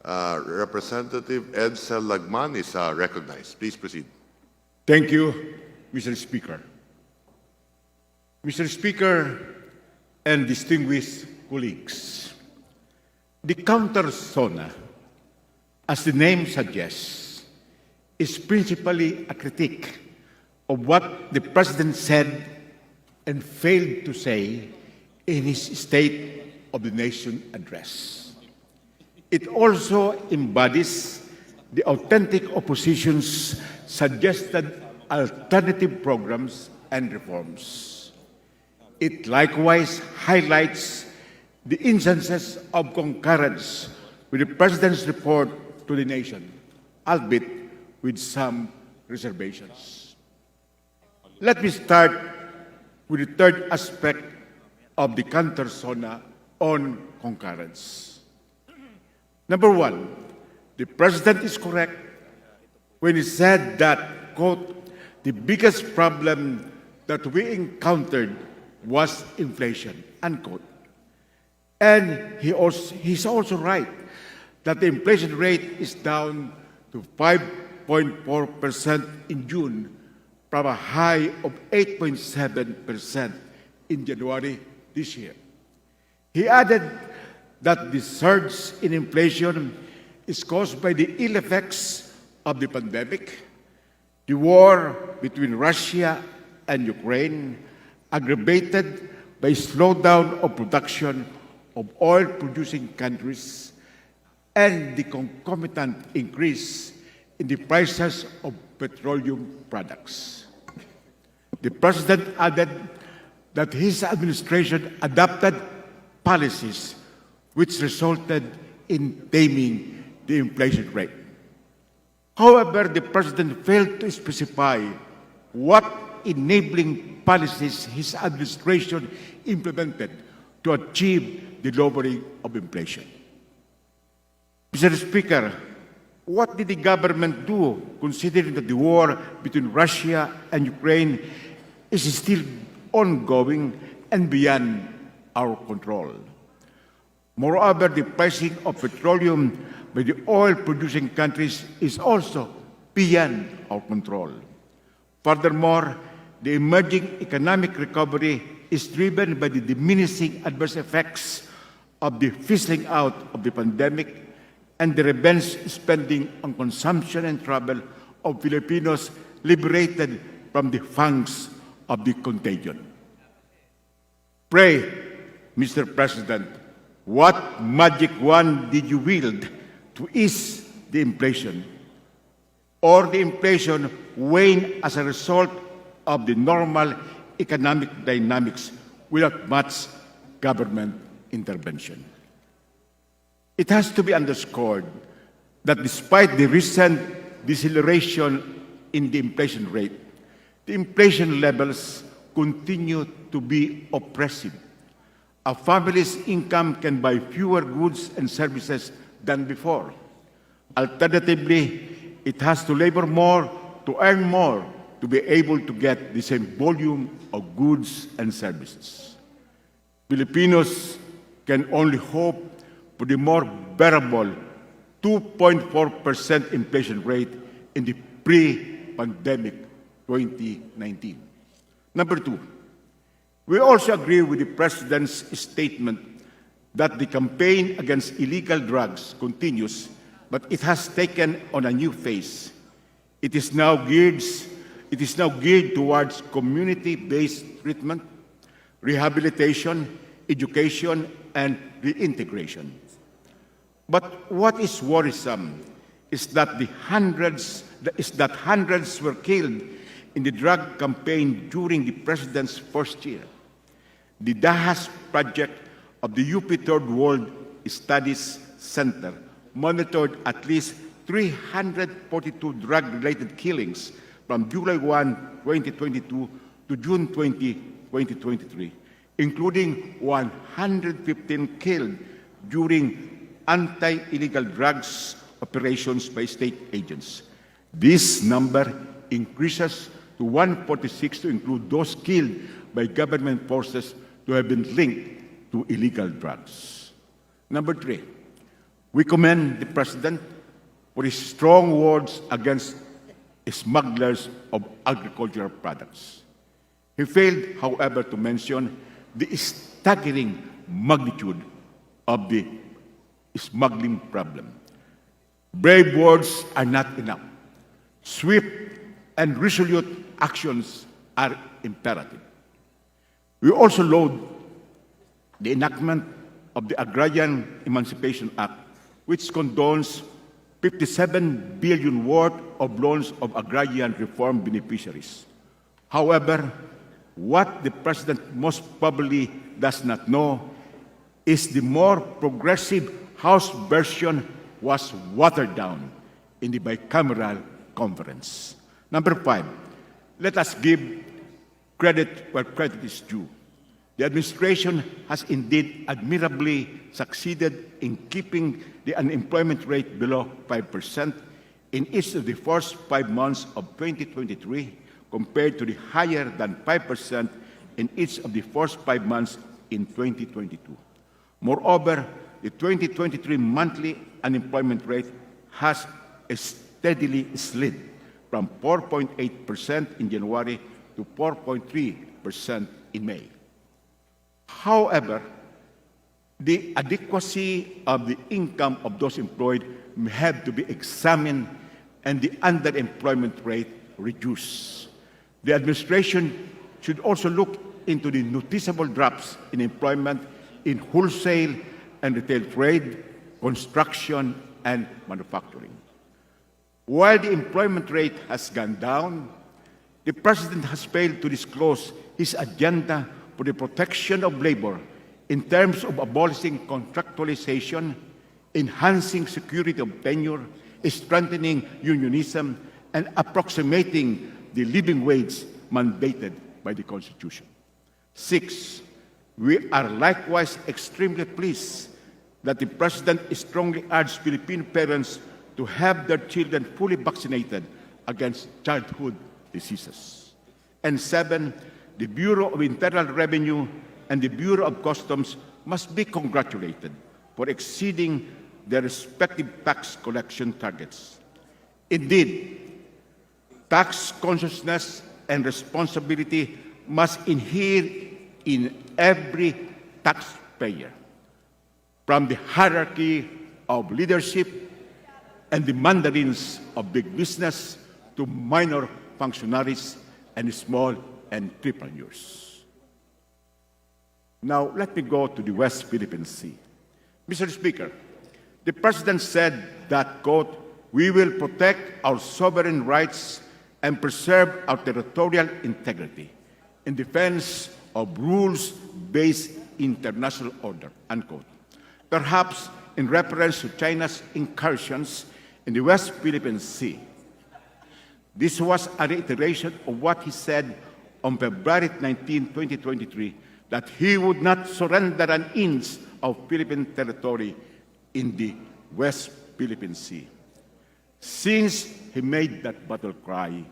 Representative Edcel Lagman is recognized. Please proceed. Thank you, Mr. Speaker. Mr. Speaker and distinguished colleagues, the counter-SONA, as the name suggests, is principally a critique of what the President said and failed to say in his State of the Nation address. It also embodies the authentic opposition's suggested alternative programs and reforms. It likewise highlights the instances of concurrence with the President's report to the nation, albeit with some reservations. Let me start with the third aspect of the counter-SONA on concurrence. Number one, the President is correct when he said that, quote, the biggest problem that we encountered was inflation, unquote. And he's also right that the inflation rate is down to 5.4% in June from a high of 8.7% in January this year. He added that the surge in inflation is caused by the ill effects of the pandemic, the war between Russia and Ukraine, aggravated by slowdown of production of oil-producing countries, and the concomitant increase in the prices of petroleum products. The President added that his administration adopted policies which resulted in taming the inflation rate. However, the President failed to specify what enabling policies his administration implemented to achieve the lowering of inflation. Mr. Speaker, what did the government do considering that the war between Russia and Ukraine is still ongoing and beyond our control? Moreover, the pricing of petroleum by the oil-producing countries is also beyond our control. Furthermore, the emerging economic recovery is driven by the diminishing adverse effects of the fizzling out of the pandemic and the revenge spending on consumption and travel of Filipinos liberated from the fangs of the contagion. Pray, Mr. President, what magic wand did you wield to ease the inflation? Or the inflation wane as a result of the normal economic dynamics without much government intervention? It has to be underscored that despite the recent deceleration in the inflation rate, the inflation levels continue to be oppressive. A family's income can buy fewer goods and services than before. Alternatively, it has to labor more to earn more to be able to get the same volume of goods and services. Filipinos can only hope for the more bearable 2.4% inflation rate in the pre-pandemic 2019. Number two, we also agree with the President's statement that the campaign against illegal drugs continues, but it has taken on a new phase. It is now geared towards community-based treatment, rehabilitation, education, and reintegration. But what is worrisome is that hundreds were killed in the drug campaign during the President's first year. The DAHAS project of the UP Third World Studies Center monitored at least 342 drug-related killings from July 1, 2022 to June 20, 2023, including 115 killed during anti-illegal drugs operations by state agents. This number increases to 146 to include those killed by government forces to have been linked to illegal drugs. Number three, We commend the President for his strong words against smugglers of agricultural products. He failed, however, to mention the staggering magnitude of the smuggling problem. Brave words are not enough. Swift and resolute actions are imperative. We also laud the enactment of the Agrarian Emancipation Act, which condones 57 billion worth of loans of agrarian reform beneficiaries. However, what the President most probably does not know is the more progressive House version was watered down in the bicameral conference. Number 5, let us give credit where credit is due. The administration has indeed admirably succeeded in keeping the unemployment rate below 5% in each of the first 5 months of 2023 compared to the higher than 5% in each of the first 5 months in 2022. Moreover, the 2023 monthly unemployment rate has steadily slid from 4.8% in January to 4.3% in May. However, the adequacy of the income of those employed may have to be examined and the underemployment rate reduced. The administration should also look into the noticeable drops in employment in wholesale and retail trade, construction, and manufacturing. While the employment rate has gone down, the President has failed to disclose his agenda for the protection of labor in terms of abolishing contractualization, enhancing security of tenure, strengthening unionism, and approximating the living wage mandated by the Constitution. 6, we are likewise extremely pleased that the President strongly urged Filipino parents to have their children fully vaccinated against childhood diseases. And 7, the Bureau of Internal Revenue and the Bureau of Customs must be congratulated for exceeding their respective tax collection targets. Indeed, tax consciousness and responsibility must inhere in every taxpayer, from the hierarchy of leadership and the mandarins of big business to minor functionaries and small entrepreneurs. Now, let me go to the West Philippine Sea. Mr. Speaker, the President said that, quote, "We will protect our sovereign rights and preserve our territorial integrity in defense of rules-based international order," unquote. Perhaps in reference to China's incursions in the West Philippine Sea. This was a reiteration of what he said on February 19, 2023, that he would not surrender an inch of Philippine territory in the West Philippine Sea. Since he made that battle cry,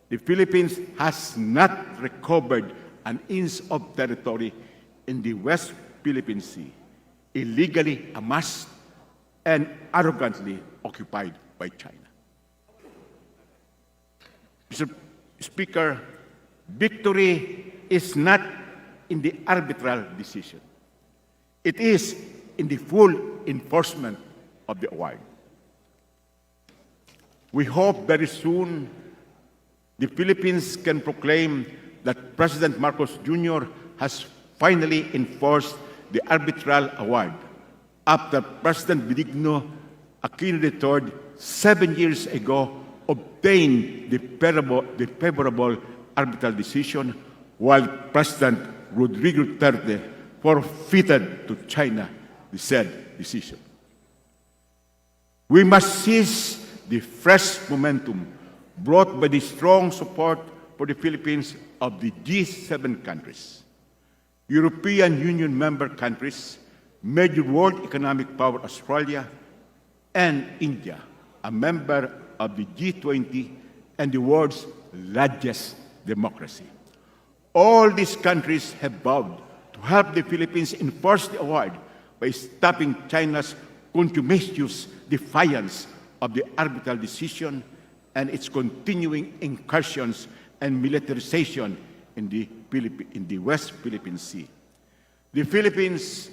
the Philippines has not recovered an inch of territory in the West Philippine Sea, illegally amassed and arrogantly occupied by China. Mr. Speaker, victory is not in the arbitral decision. It is in the full enforcement of the award. We hope very soon the Philippines can proclaim that President Marcos Jr. has finally enforced the arbitral award after President Benigno Aquino III 7 years ago obtained the favorable arbitral decision, while President Rodrigo Duterte forfeited to China the said decision. We must seize the fresh momentum brought by the strong support for the Philippines of the G7 countries, European Union member countries, major world economic power Australia, and India, a member of the G20 and the world's largest democracy. All these countries have vowed to help the Philippines enforce the award by stopping China's contumacious defiance of the arbitral decision and its continuing incursions and militarization in the West Philippine Sea. The Philippines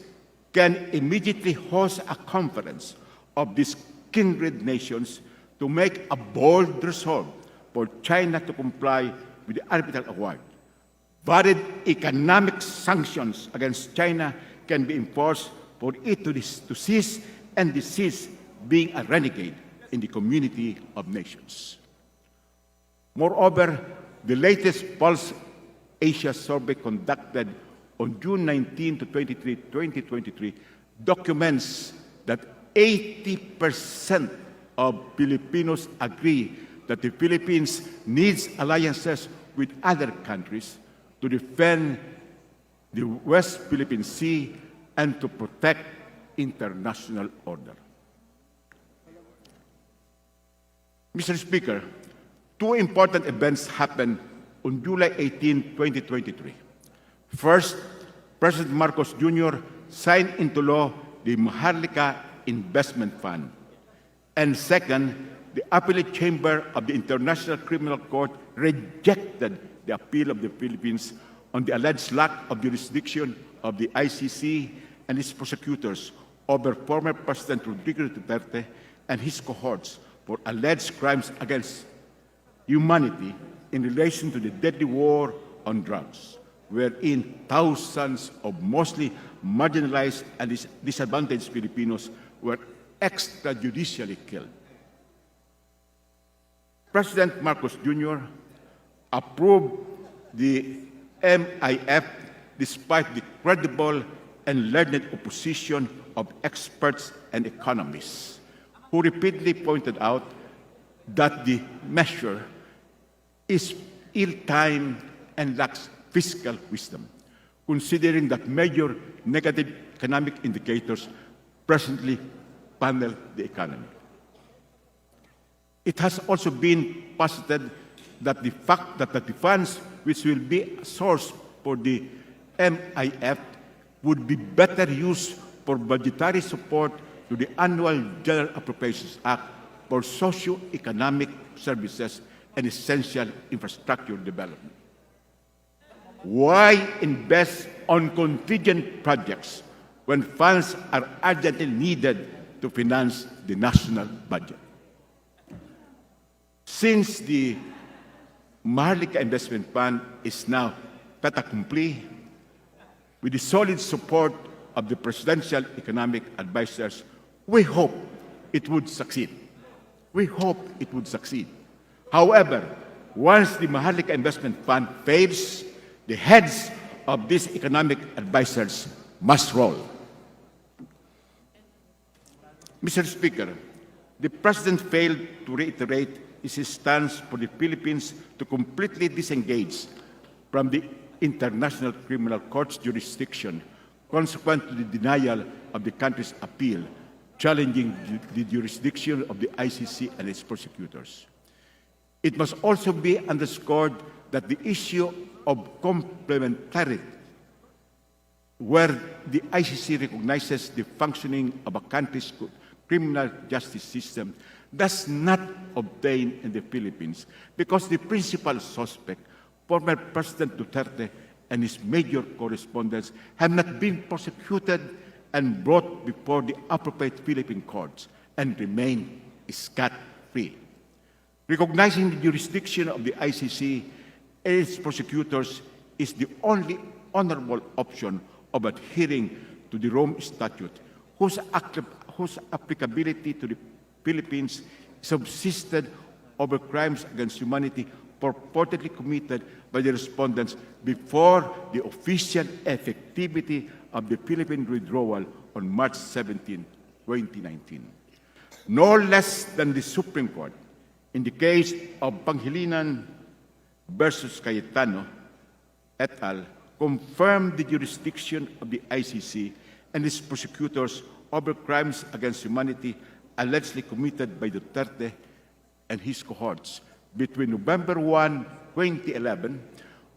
can immediately host a conference of these kindred nations to make a bold resolve for China to comply with the arbitral award. Valid economic sanctions against China can be enforced for it to cease and desist being a renegade in the community of nations. Moreover, the latest Pulse Asia survey conducted on June 19 to 23, 2023 documents that 80% of Filipinos agree that the Philippines needs alliances with other countries to defend the West Philippine Sea and to protect international order. Mr. Speaker, two important events happened on July 18, 2023. First, President Marcos Jr. signed into law the Maharlika Investment Fund. And second, the Appellate Chamber of the International Criminal Court rejected the appeal of the Philippines on the alleged lack of jurisdiction of the ICC and its prosecutors over former President Rodrigo Duterte and his cohorts for alleged crimes against humanity in relation to the deadly war on drugs, wherein thousands of mostly marginalized and disadvantaged Filipinos were extrajudicially killed. President Marcos Jr. approved the MIF despite the credible and learned opposition of experts and economists, who repeatedly pointed out that the measure is ill-timed and lacks fiscal wisdom, considering that major negative economic indicators presently panel the economy. It has also been posited that the fact that the funds which will be a source for the MIF would be better used for budgetary support to the annual General Appropriations Act for socio-economic services and essential infrastructure development. Why invest on contingent projects when funds are urgently needed to finance the national budget? Since the Maharlika Investment Fund is now fait accompli, with the solid support of the Presidential Economic Advisors, we hope it would succeed. We hope it would succeed. However, once the Maharlika Investment Fund fails, the heads of these economic advisors must roll. Mr. Speaker, the President failed to reiterate his stance for the Philippines to completely disengage from the International Criminal Court's jurisdiction, consequent to the denial of the country's appeal, challenging the jurisdiction of the ICC and its prosecutors. It must also be underscored that the issue of complementarity, where the ICC recognizes the functioning of a country's criminal justice system, does not obtain in the Philippines because the principal suspect, former President Duterte, and his major correspondents have not been prosecuted and brought before the appropriate Philippine courts and remain scot-free. Recognizing the jurisdiction of the ICC and its prosecutors is the only honorable option of adhering to the Rome Statute, whose applicability to the Philippines subsisted over crimes against humanity purportedly committed by the respondents before the official effectivity of the Philippine withdrawal on March 17, 2019. No less than the Supreme Court, in the case of Pangilinan versus Cayetano et al., confirmed the jurisdiction of the ICC and its prosecutors over crimes against humanity allegedly committed by Duterte and his cohorts between November 1, 2011,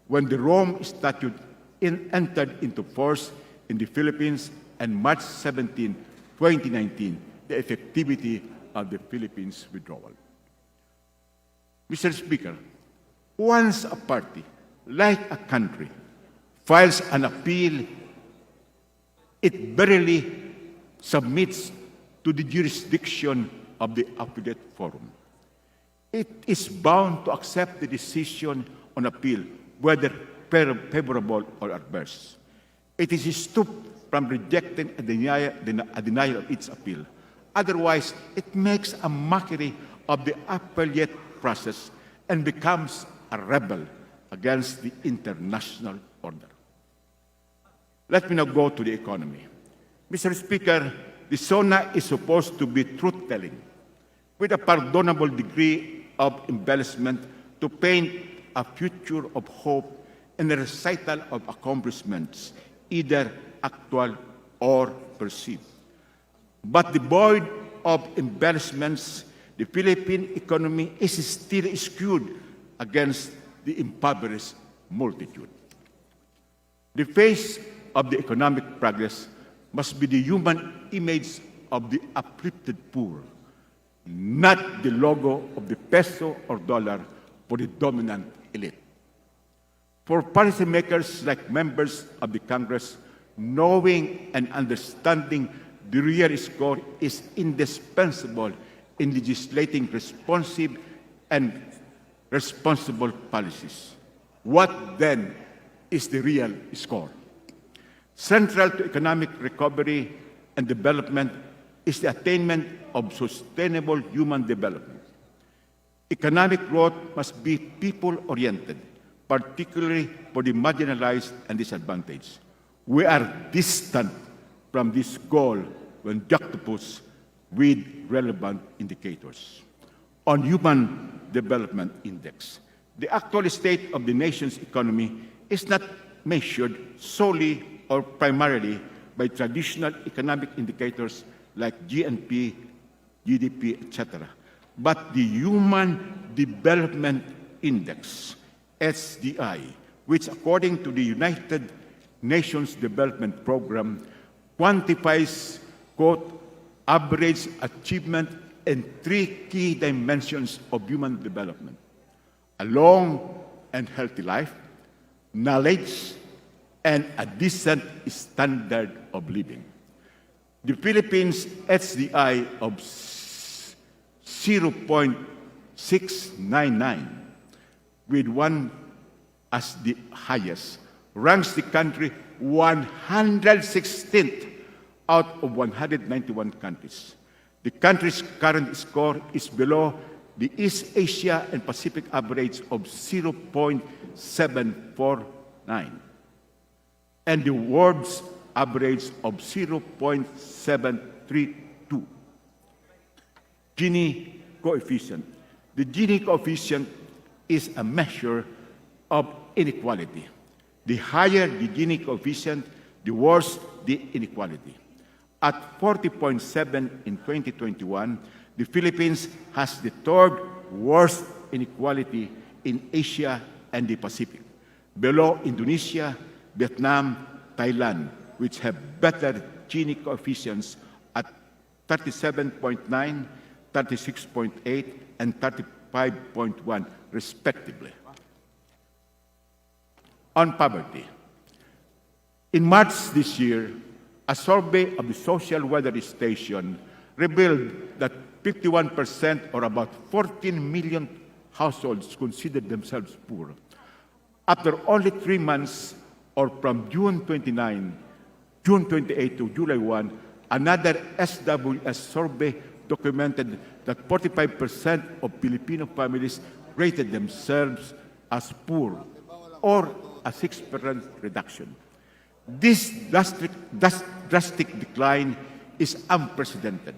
when the Rome Statute entered into force in the Philippines, and March 17, 2019, the effectivity of the Philippines withdrawal. Mr. Speaker, once a party, like a country, files an appeal, it barely submits to the jurisdiction of the appellate forum. It is bound to accept the decision on appeal, whether favorable or adverse. It is stopped from rejecting a denial of its appeal. Otherwise, it makes a mockery of the appellate process and becomes a rebel against the international order. Let me now go to the economy. Mr. Speaker, the SONA is supposed to be truth-telling with a pardonable degree of embellishment to paint a future of hope and a recital of accomplishments, either actual or perceived. But devoid of embellishments, the Philippine economy is still skewed against the impoverished multitude. The face of the economic progress must be the human image of the uplifted poor, not the logo of the peso or dollar for the dominant elite. For policymakers like members of the Congress, knowing and understanding the real score is indispensable in legislating responsive and responsible policies. What then is the real score? Central to economic recovery and development is the attainment of sustainable human development. Economic growth must be people-oriented, particularly for the marginalized and disadvantaged. We are distant from this goal when juxtaposed with relevant indicators. On Human Development Index, the actual state of the nation's economy is not measured solely or primarily by traditional economic indicators like GNP, GDP, etc., but the Human Development Index, SDI, which according to the United Nations Development Program quantifies, quote, average achievement in three key dimensions of human development: a long and healthy life, knowledge, and a decent standard of living. The Philippines' HDI of 0.699, with one as the highest, ranks the country 116th out of 191 countries. The country's current score is below the East Asia and Pacific average of 0.749 and the world's average of 0.732. Gini coefficient. The Gini coefficient is a measure of inequality. The higher the Gini coefficient, the worse the inequality. At 40.7 in 2021, the Philippines has the third worst inequality in Asia and the Pacific, below Indonesia, Vietnam, Thailand, which have better Gini coefficients at 37.9, 36.8, and 35.1, respectively. On poverty. In March this year, a survey of the Social Weather Station revealed that 51%, or about 14 million households, considered themselves poor. After only 3 months, or from June 28 to July 1, another SWS survey documented that 45% of Filipino families rated themselves as poor, or a 6% reduction. This drastic decline is unprecedented,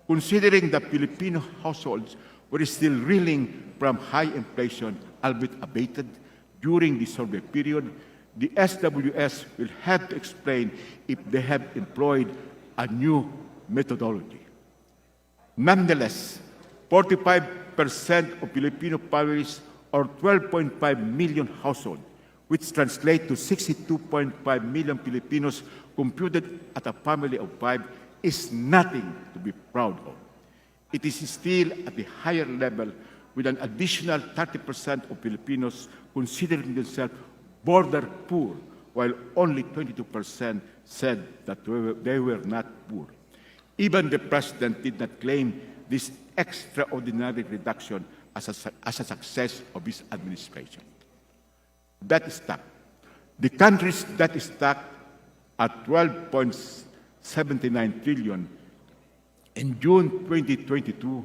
considering that Filipino households were still reeling from high inflation, albeit abated, during the survey period. The SWS will have to explain if they have employed a new methodology. Nonetheless, 45% of Filipino families, or 12.5 million households, which translate to 62.5 million Filipinos computed at a family of 5, is nothing to be proud of. It is still at the higher level, with an additional 30% of Filipinos considering themselves border poor, while only 22% said that they were not poor. Even the president did not claim this extraordinary reduction as a success of his administration. Debt stock. The country's debt is stuck at 12.79 trillion in June 2022,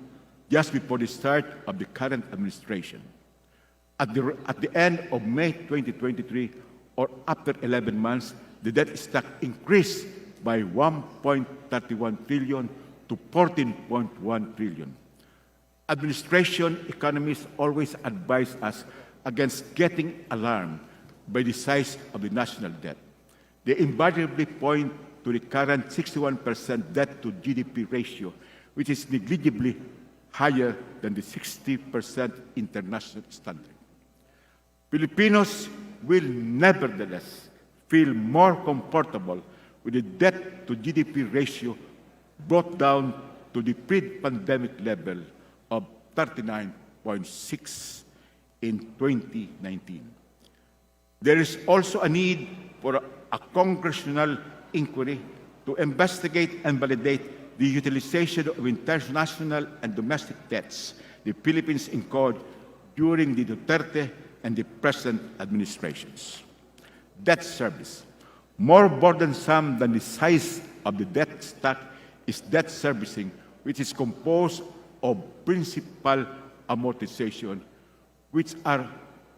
just before the start of the current administration. At the end of May 2023, or after 11 months, the debt stock increased by 1.31 trillion to 14.1 trillion. Administration economists always advise us against getting alarmed by the size of the national debt. They invariably point to the current 61% debt to GDP ratio, which is negligibly higher than the 60% international standard. Filipinos will nevertheless feel more comfortable with the debt to GDP ratio brought down to the pre-pandemic level of 39.6 in 2019. There is also a need for a congressional inquiry to investigate and validate the utilization of international and domestic debts the Philippines incurred during the Duterte and the present administrations. Debt service. More burdensome than the size of the debt stock is debt servicing, which is composed of principal amortization, which are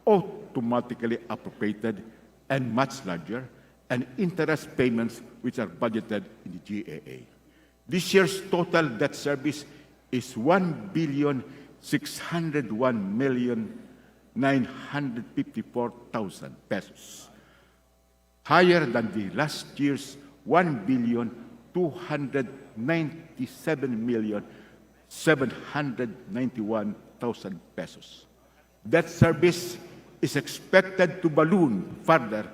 automatically appropriated and much larger, and interest payments, which are budgeted in the GAA. This year's total debt service is 1,601,954,000 pesos, higher than the last year's 1,297,791,000 pesos. Debt service is expected to balloon further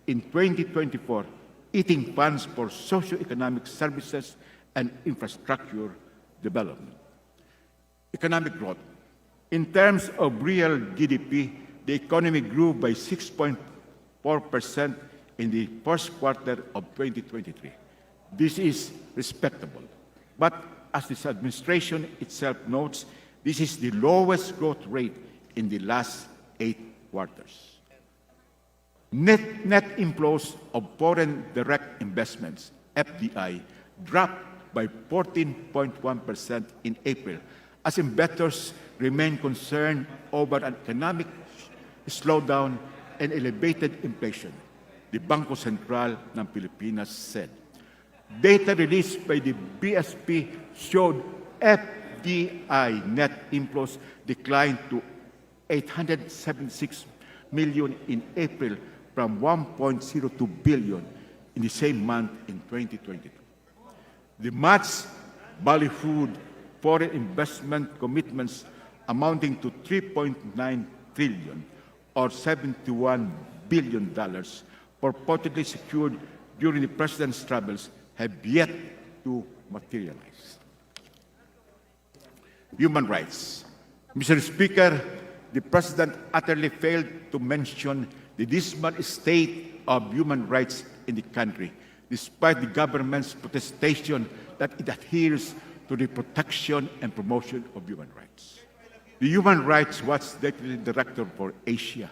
in 2024, eating funds for socioeconomic services and infrastructure development. Economic growth. In terms of real GDP, the economy grew by 6.4% in the first quarter of 2023. This is respectable. But as this administration itself notes, this is the lowest growth rate in the last 8 quarters. Net inflows of foreign direct investments, FDI, dropped by 14.1% in April, as investors remain concerned over an economic slowdown and elevated inflation, the Bangko Sentral ng Pilipinas said. Data released by the BSP showed FDI net inflows declined to 876 million in April from 1.02 billion in the same month in 2022. The much ballyhooed foreign investment commitments amounting to $3.9 trillion or $71 billion purportedly secured during the President's travels have yet to materialize. Human rights. Mr. Speaker, the President utterly failed to mention the dismal state of human rights in the country, despite the government's protestation that it adheres to the protection and promotion of human rights. The Human Rights Watch Deputy Director for Asia,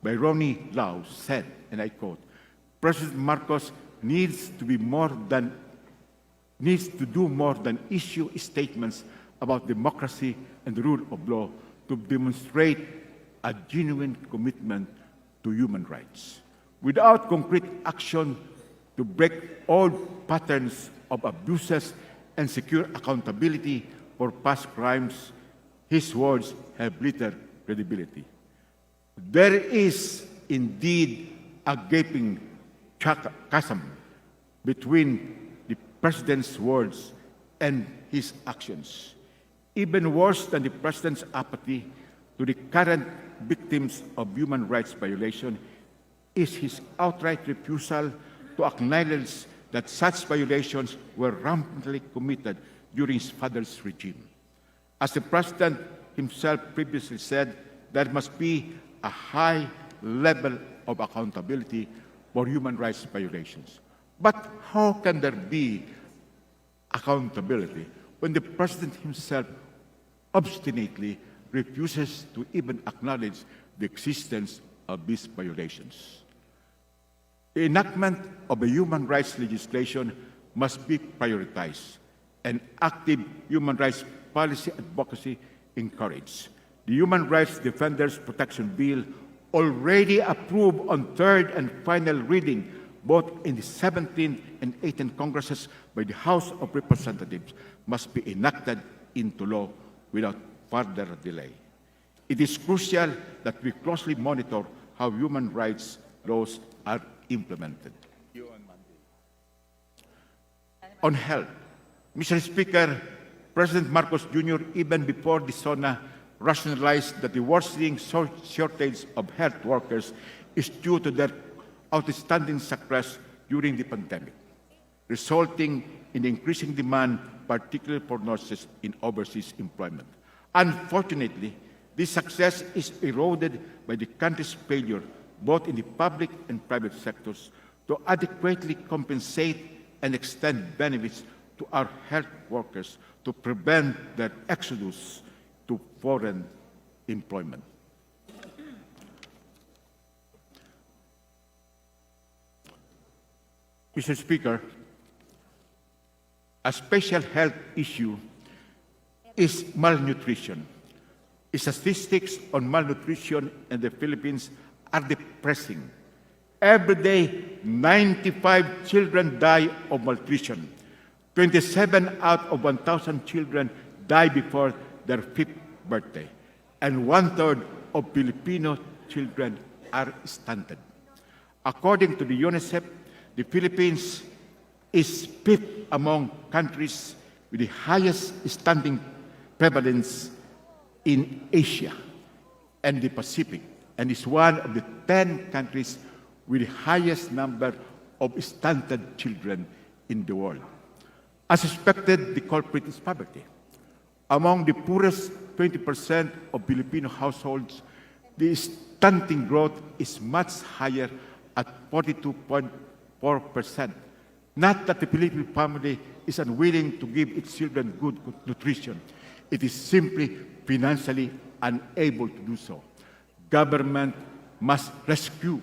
Ronnie Lau, said, and I quote, President Marcos needs to do more than issue statements about democracy and the rule of law to demonstrate a genuine commitment to human rights. Without concrete action to break all patterns of abuses and secure accountability for past crimes, his words have little credibility. There is indeed a gaping chasm between the President's words and his actions. Even worse than the President's apathy to the current victims of human rights violation is his outright refusal to acknowledge that such violations were rampantly committed during his father's regime. As the President himself previously said, there must be a high level of accountability for human rights violations. But how can there be accountability when the President himself obstinately refuses to even acknowledge the existence of these violations? The enactment of a human rights legislation must be prioritized and active human rights policy advocacy encouraged. The Human Rights Defenders Protection Bill, already approved on third and final reading both in the 17th and 18th Congresses by the House of Representatives, must be enacted into law without further delay. It is crucial that we closely monitor how human rights laws are implemented. On health, Mr. Speaker, President Marcos Jr., even before the SONA, rationalized that the worsening shortage of health workers is due to their outstanding success during the pandemic, resulting in increasing demand, particularly for nurses in overseas employment. Unfortunately, this success is eroded by the country's failure, both in the public and private sectors, to adequately compensate and extend benefits to our health workers to prevent their exodus to foreign employment. Mr. Speaker, a special health issue is malnutrition. Statistics on malnutrition in the Philippines are depressing. Every day, 95 children die of malnutrition. 27 out of 1,000 children die before their fifth birthday, and 1/3 of Filipino children are stunted. According to the UNICEF, the Philippines is fifth among countries with the highest stunting prevalence in Asia and the Pacific, and is one of the 10 countries with the highest number of stunted children in the world. As expected, the culprit is poverty. Among the poorest 20% of Filipino households, the stunting growth is much higher at 42.4%. Not that the Filipino family is unwilling to give its children good nutrition. It is simply financially unable to do so. Government must rescue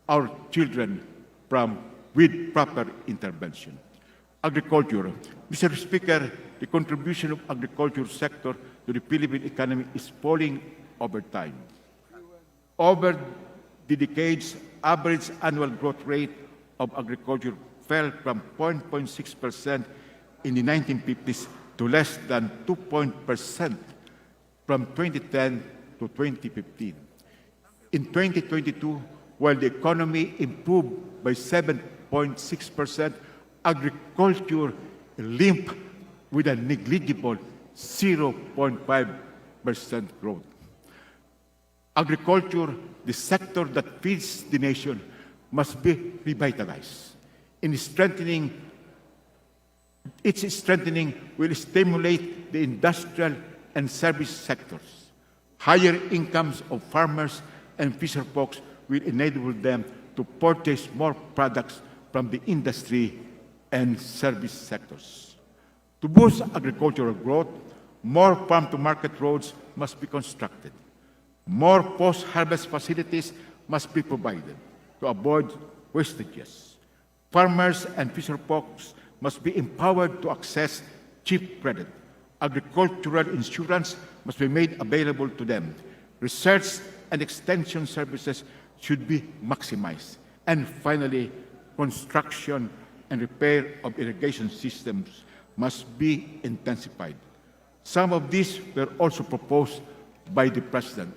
our children with proper intervention. Agriculture. Mr. Speaker, the contribution of agriculture sector to the Philippine economy is falling over time. Over the decades, average annual growth rate of agriculture fell from 0.6% in the 1950s to less than 2% from 2010 to 2015. In 2022, while the economy improved by 7.6%, agriculture limped with a negligible 0.5% growth. Agriculture, the sector that feeds the nation, must be revitalized. Its strengthening will stimulate the industrial and service sectors. Higher incomes of farmers and fisher folks will enable them to purchase more products from the industry and service sectors. To boost agricultural growth, more farm-to-market roads must be constructed. More post-harvest facilities must be provided to avoid wastages. Farmers and fisher folks must be empowered to access cheap credit. Agricultural insurance must be made available to them. Research and extension services should be maximized. And finally, construction and repair of irrigation systems must be intensified. Some of these were also proposed by the President.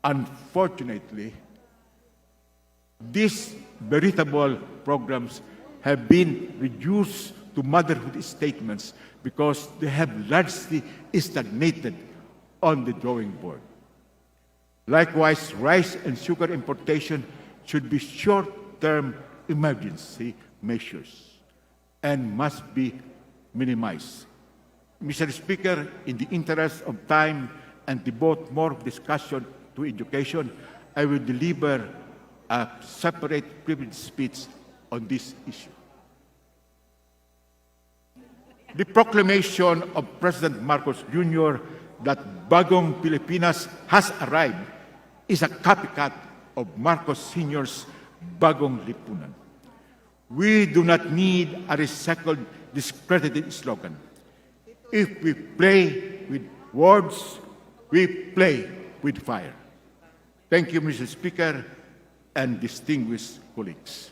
Unfortunately, these veritable programs have been reduced to motherhood statements because they have largely stagnated on the drawing board. Likewise, rice and sugar importation should be short-term emergency measures and must be minimized. Mr. Speaker, in the interest of time and devote more discussion to education, I will deliver a separate privilege speech on this issue. The proclamation of President Marcos Jr. that Bagong Pilipinas has arrived is a copycat of Marcos Sr.'s Bagong Lipunan. We do not need a recycled, discredited slogan. If we play with words, we play with fire. Thank you, Mr. Speaker and distinguished colleagues.